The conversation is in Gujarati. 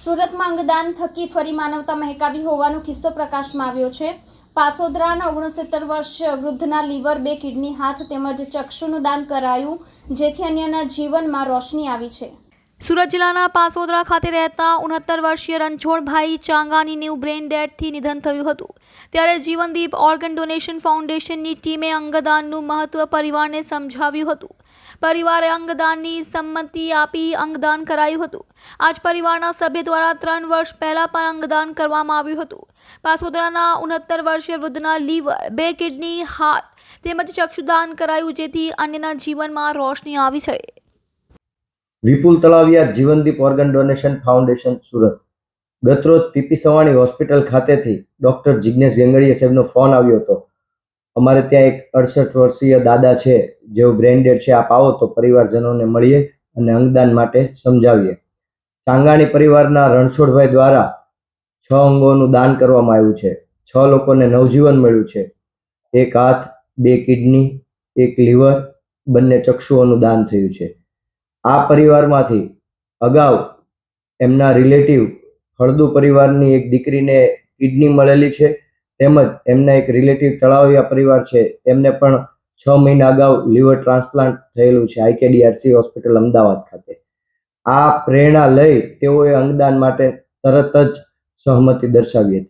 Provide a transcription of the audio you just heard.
સુરતમાં અંગદાન થકી ફરી માનવતા મહેકાવી હોવાનો કિસ્સો પ્રકાશમાં આવ્યો છે। પાસોદરાના 69 વર્ષ વૃદ્ધના લીવર, 2 કિડની, હાથ તેમજ ચક્ષુનું દાન કરાયું, જેથી અન્યના જીવનમાં રોશની આવી છે। સુરત જિલ્લાના પાસોદરા ખાતે રહેતા 69 વર્ષીય રણછોડભાઈ ચાંગાણીનું બ્રેઇન ડેથથી નિધન થયું હતું। ત્યારે જીવનદીપ ઓર્ગન ડોનેશન ફાઉન્ડેશનની ટીમે અંગદાનનું મહત્વ પરિવારને સમજાવ્યું હતું। પરિવારે અંગદાનની સંમતિ આપી અંગદાન કરાયું હતું। આજ પરિવારના સભ્ય દ્વારા 3 વર્ષ પહેલા પણ અંગદાન કરવામાં આવ્યું હતું। પાસોદરાના 69 વર્ષીય વૃદ્ધના લીવર, 2 કિડની, હાથ તેમજ ચક્ષુદાન કરાયું, જેથી અન્યના જીવનમાં રોશની આવી છે। Vipul Talaviya, Jivandeep organ donation foundation, Surat. ગતરોજ પીપી સવાણી હોસ્પિટલ ખાતેથી ડોક્ટર જિગ્નેશ ગંગડીયા સાહેબનો ફોન આવ્યો હતો। અમારે ત્યાં એક 68 વર્ષીય દાદા છે, જેઓ બ્રેઇન ડેડ છે, આપ આવો તો પરિવારજનોને મળીએ અને અંગદાન માટે સમજાવીએ। ચાંગાણી પરિવારના રણછોડભાઈ દ્વારા 6 અંગોનું દાન કરવામાં આવ્યું છે। 6 લોકોને નવજીવન મળ્યું છે। 1 હાથ, 2 કિડની, 1 લીવર, બંને ચક્ષુઓનું દાન થયું છે। આ પરિવારમાંથી અગાઉ એમના રિલેટિવ હળદુ પરિવારની એક દીકરીને કિડની મળેલી છે, તેમજ એમના એક રિલેટિવ તળાવિયા પરિવાર છે, તેમને પણ 6 મહિના અગાઉ લીવર ટ્રાન્સપ્લાન્ટ થયેલું છે IKDRC હોસ્પિટલ અમદાવાદ ખાતે। આ પ્રેરણા લઈ તેઓએ અંગદાન માટે તરત જ સહમતિ દર્શાવી હતી।